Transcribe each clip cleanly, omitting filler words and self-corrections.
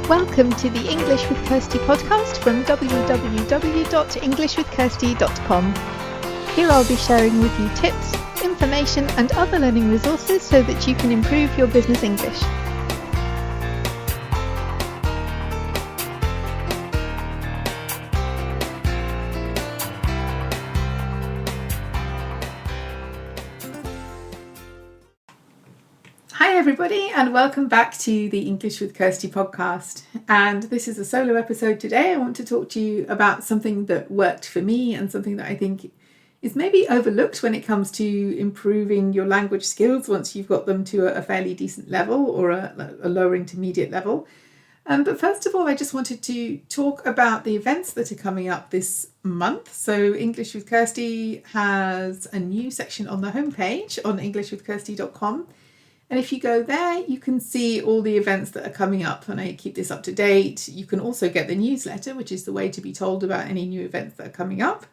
Welcome to the English with Kirsty podcast from www.englishwithkirsty.com. Here I'll be sharing with you tips, information and other learning resources so that you can improve your business English. Hi everybody, and welcome back to the English with Kirsty podcast. And this is a solo episode today. I want to talk to you about something that worked for me and something that I think is maybe overlooked when it comes to improving your language skills once you've got them to a fairly decent level or a lower intermediate level. But first of all, I just wanted to talk about the events that are coming up this month. So English with Kirsty has a new section on the homepage on englishwithkirsty.com. And if you go there, you can see all the events that are coming up, and I keep this up to date. You can also get the newsletter, which is the way to be told about any new events that are coming up.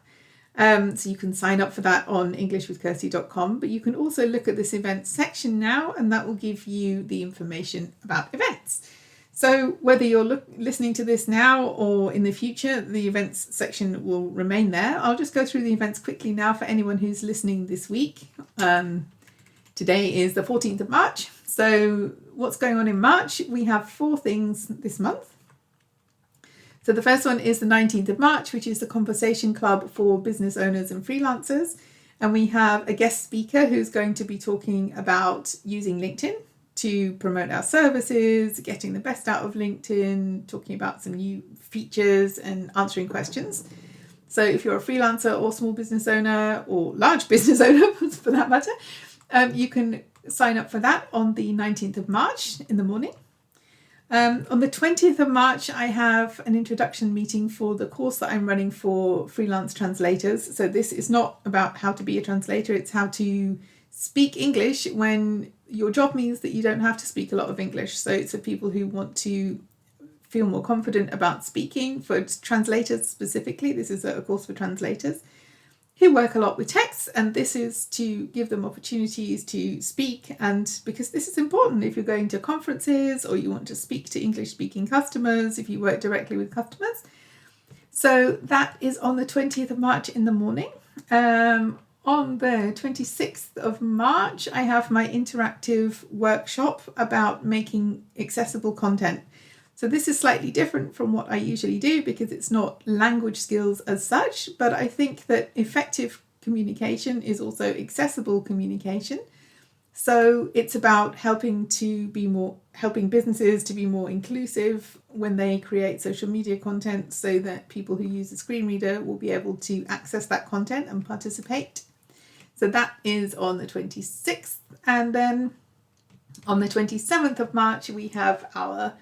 So you can sign up for that on englishwithkirsty.com, but you can also look at this events section now, and that will give you the information about events. So whether you're listening to this now or in the future, the events section will remain there. I'll just go through the events quickly now for anyone who's listening this week. Today is the 14th of March. So what's going on in March? We have 4 things this month. So the first one is the 19th of March, which is the Conversation Club for business owners and freelancers. And we have a guest speaker who's going to be talking about using LinkedIn to promote our services, getting the best out of LinkedIn, talking about some new features and answering questions. So if you're a freelancer or small business owner or large business owner for that matter, you can sign up for that on the 19th of March in the morning. On the 20th of March, I have an introduction meeting for the course that I'm running for freelance translators. So this is not about how to be a translator, it's how to speak English when your job means that you don't have to speak a lot of English. So it's for people who want to feel more confident about speaking, for translators specifically. This is a course for translators who work a lot with text, and this is to give them opportunities to speak, and because this is important if you're going to conferences or you want to speak to English speaking customers, if you work directly with customers. So that is on the 20th of March in the morning. On the 26th of March, I have my interactive workshop about making accessible content. So this is slightly different from what I usually do because it's not language skills as such, but I think that effective communication is also accessible communication. So it's about helping businesses to be more inclusive when they create social media content so that people who use a screen reader will be able to access that content and participate. So that is on the 26th. And then on the 27th of March, we have our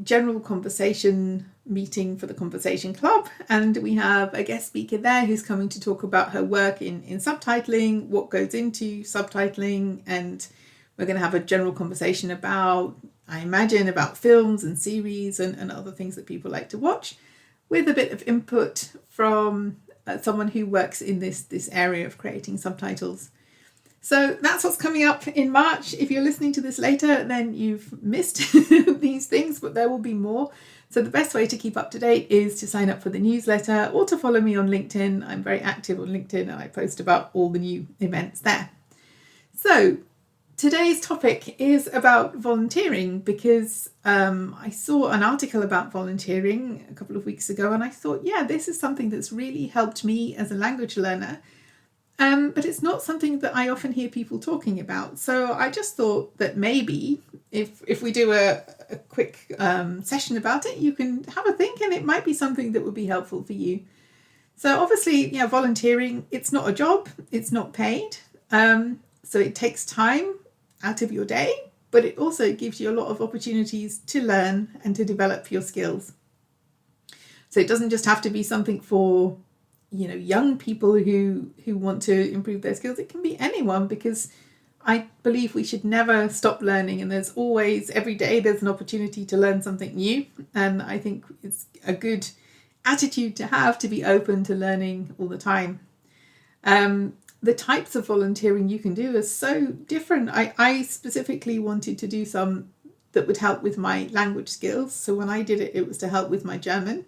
general conversation meeting for the Conversation Club, and we have a guest speaker there who's coming to talk about her work in subtitling, what goes into subtitling, and we're going to have a general conversation about, I imagine, about films and series and other things that people like to watch, with a bit of input from someone who works in this area of creating subtitles. So that's what's coming up in March. If you're listening to this later, then you've missed these things, but there will be more. So the best way to keep up to date is to sign up for the newsletter or to follow me on LinkedIn. I'm very active on LinkedIn and I post about all the new events there. So today's topic is about volunteering because I saw an article about volunteering a couple of weeks ago and I thought, yeah, this is something that's really helped me as a language learner. But it's not something that I often hear people talking about. So I just thought that maybe if we do a quick session about it, you can have a think and it might be something that would be helpful for you. So obviously, volunteering, it's not a job, it's not paid. So it takes time out of your day, but it also gives you a lot of opportunities to learn and to develop your skills. So it doesn't just have to be something for young people who want to improve their skills. It can be anyone, because I believe we should never stop learning, and there's always, every day, there's an opportunity to learn something new. And I think it's a good attitude to have, to be open to learning all the time. The types of volunteering you can do are so different. I specifically wanted to do some that would help with my language skills. So when I did it, it was to help with my German.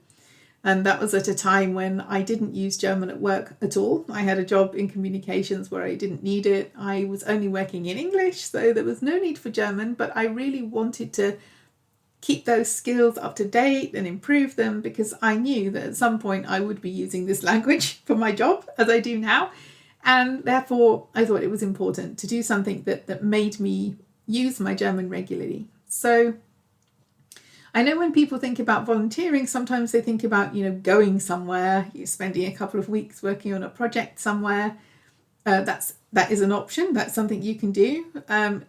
And that was at a time when I didn't use German at work at all. I had a job in communications where I didn't need it. I was only working in English, so there was no need for German, but I really wanted to keep those skills up to date and improve them, because I knew that at some point I would be using this language for my job, as I do now. And therefore, I thought it was important to do something that made me use my German regularly. So I know when people think about volunteering, sometimes they think about, going somewhere, you're spending a couple of weeks working on a project somewhere. That is an option. That's something you can do.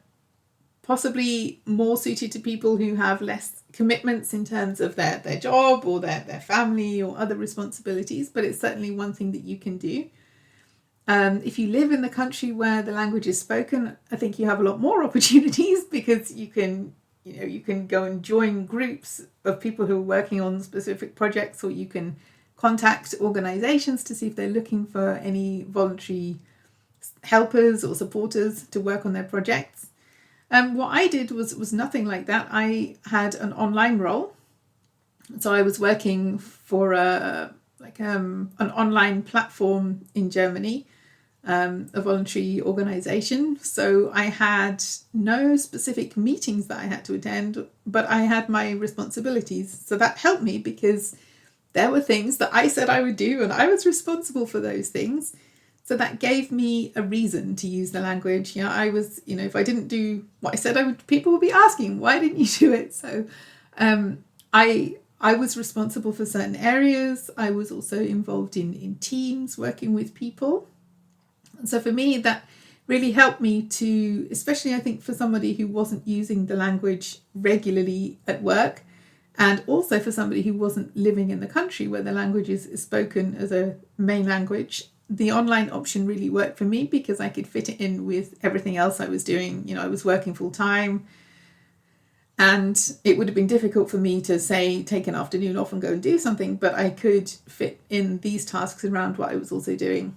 Possibly more suited to people who have less commitments in terms of their job or their family or other responsibilities, but it's certainly one thing that you can do. If you live in the country where the language is spoken, I think you have a lot more opportunities, because you can go and join groups of people who are working on specific projects, or you can contact organisations to see if they're looking for any voluntary helpers or supporters to work on their projects. What I did was nothing like that. I had an online role. So I was working for an online platform in Germany, a voluntary organisation. So I had no specific meetings that I had to attend, but I had my responsibilities. So that helped me, because there were things that I said I would do and I was responsible for those things. So that gave me a reason to use the language. I was, if I didn't do what I said I would, people would be asking, why didn't you do it? So I was responsible for certain areas. I was also involved in teams, working with people. And so for me, that really helped me to, especially I think for somebody who wasn't using the language regularly at work, and also for somebody who wasn't living in the country where the language is spoken as a main language, the online option really worked for me, because I could fit it in with everything else I was doing. I was working full time, and it would have been difficult for me to say, take an afternoon off and go and do something, but I could fit in these tasks around what I was also doing.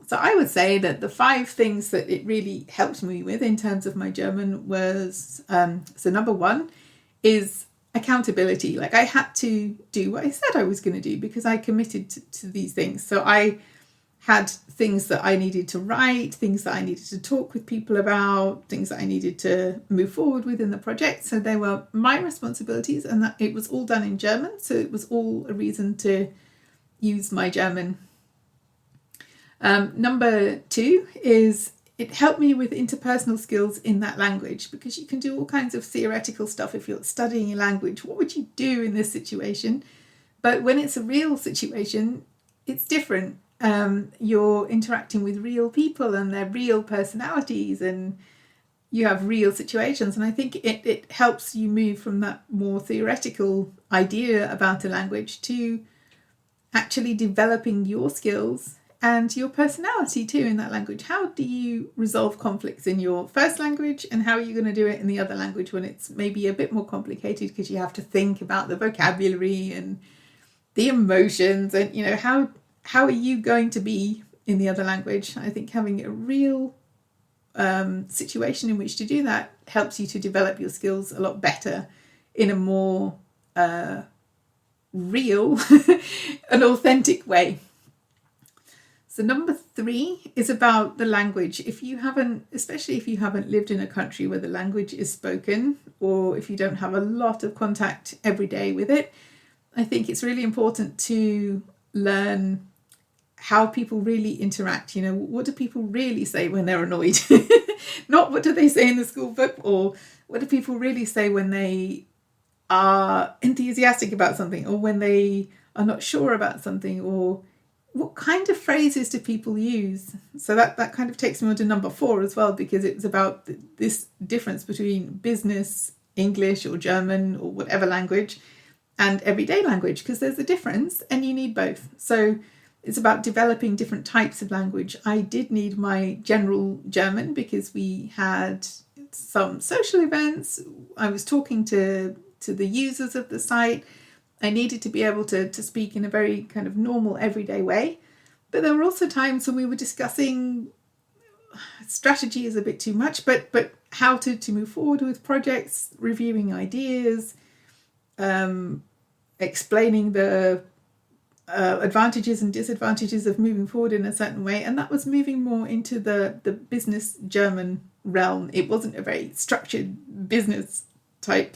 So I would say that the 5 things that it really helped me with in terms of my German was, so number 1 is accountability. Like, I had to do what I said I was going to do, because I committed to these things. So I had things that I needed to write, things that I needed to talk with people about, things that I needed to move forward with in the project. So they were my responsibilities, and that it was all done in German. So it was all a reason to use my German. Number 2 is it helped me with interpersonal skills in that language, because you can do all kinds of theoretical stuff if you're studying a language. What would you do in this situation? But when it's a real situation, it's different. You're interacting with real people and their real personalities, and you have real situations. And I think it helps you move from that more theoretical idea about a language to actually developing your skills and your personality too in that language. How do you resolve conflicts in your first language, and how are you going to do it in the other language when it's maybe a bit more complicated, because you have to think about the vocabulary and the emotions, and how are you going to be in the other language? I think having a real situation in which to do that helps you to develop your skills a lot better in a more real and authentic way. So number 3 is about the language. Especially if you haven't lived in a country where the language is spoken, or if you don't have a lot of contact every day with it, I think it's really important to learn how people really interact. What do people really say when they're annoyed? Not what do they say in the school book, or what do people really say when they are enthusiastic about something, or when they are not sure about something, or what kind of phrases do people use? So that kind of takes me on to number 4 as well, because it's about this difference between business English or German or whatever language and everyday language, because there's a difference and you need both. So it's about developing different types of language. I did need my general German because we had some social events. I was talking to the users of the site. I needed to be able to speak in a very kind of normal, everyday way. But there were also times when we were discussing, strategy is a bit too much, but how to move forward with projects, reviewing ideas, explaining the advantages and disadvantages of moving forward in a certain way. And that was moving more into the business German realm. It wasn't a very structured business type.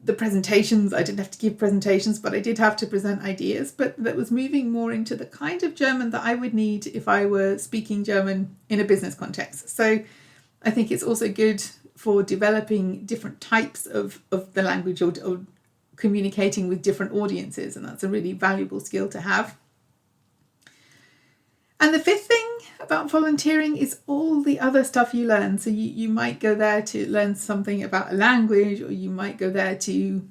The presentations, I didn't have to give presentations, but I did have to present ideas. But that was moving more into the kind of German that I would need if I were speaking German in a business context. So I think it's also good for developing different types of the language or communicating with different audiences. And that's a really valuable skill to have. And the fifth thing about volunteering is all the other stuff you learn. So you might go there to learn something about a language, or you might go there to,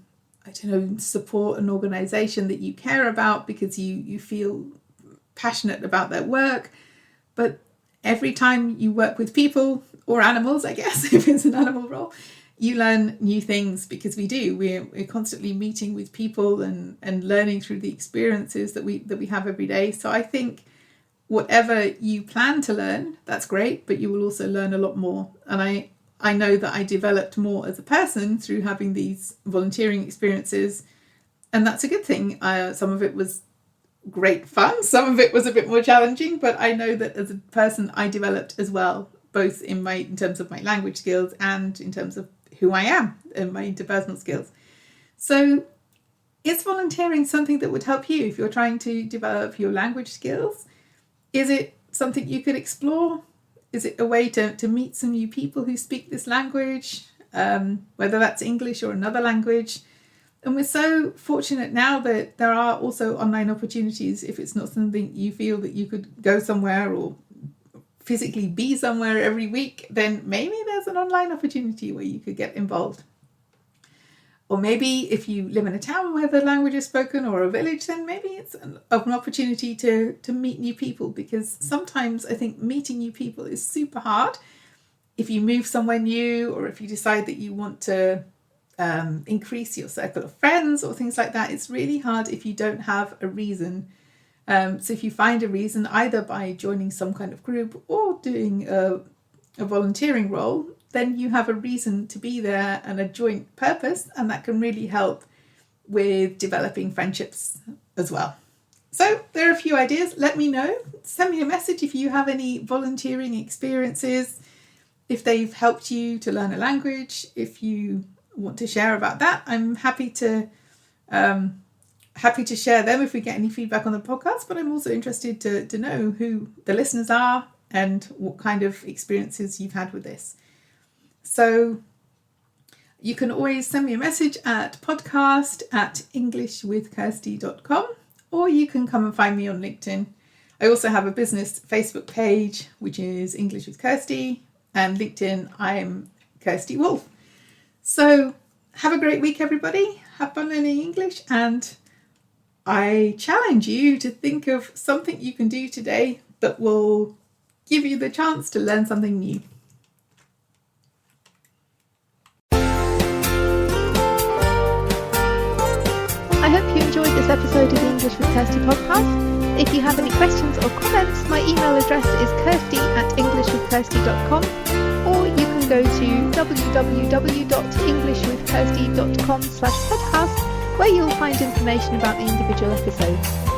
support an organisation that you care about because you feel passionate about their work. But every time you work with people or animals, I guess, if it's an animal role, you learn new things, because we do. We're constantly meeting with people and learning through the experiences that we have every day. So I think whatever you plan to learn, that's great, but you will also learn a lot more. And I know that I developed more as a person through having these volunteering experiences, and that's a good thing. Some of it was great fun, some of it was a bit more challenging, but I know that as a person I developed as well, both in terms of my language skills and in terms of who I am and my interpersonal skills. So is volunteering something that would help you if you're trying to develop your language skills? Is it something you could explore? Is it a way to meet some new people who speak this language, whether that's English or another language? And we're so fortunate now that there are also online opportunities. If it's not something you feel that you could go somewhere or physically be somewhere every week, then maybe there's an online opportunity where you could get involved. Or maybe if you live in a town where the language is spoken, or a village, then maybe it's an opportunity to meet new people, because sometimes I think meeting new people is super hard. If you move somewhere new, or if you decide that you want to increase your circle of friends or things like that, it's really hard if you don't have a reason. So if you find a reason, either by joining some kind of group or doing a volunteering role, then you have a reason to be there and a joint purpose, and that can really help with developing friendships as well. So there are a few ideas. Let me know. Send me a message if you have any volunteering experiences, if they've helped you to learn a language. If you want to share about that, I'm happy to share them if we get any feedback on the podcast. But I'm also interested to know who the listeners are and what kind of experiences you've had with this. So you can always send me a message at podcast@englishwithkirsty.com, or you can come and find me on LinkedIn. I also have a business Facebook page, which is English with Kirsty, and LinkedIn, I'm Kirsty Wolf. So have a great week, everybody. Have fun learning English, and I challenge you to think of something you can do today that will give you the chance to learn something new. I hope you enjoyed this episode of the English with Kirsty podcast. If you have any questions or comments, my email address is kirsty@englishwithkirsty.com, or you can go to www.englishwithkirsty.com/podcast, where you'll find information about the individual episodes.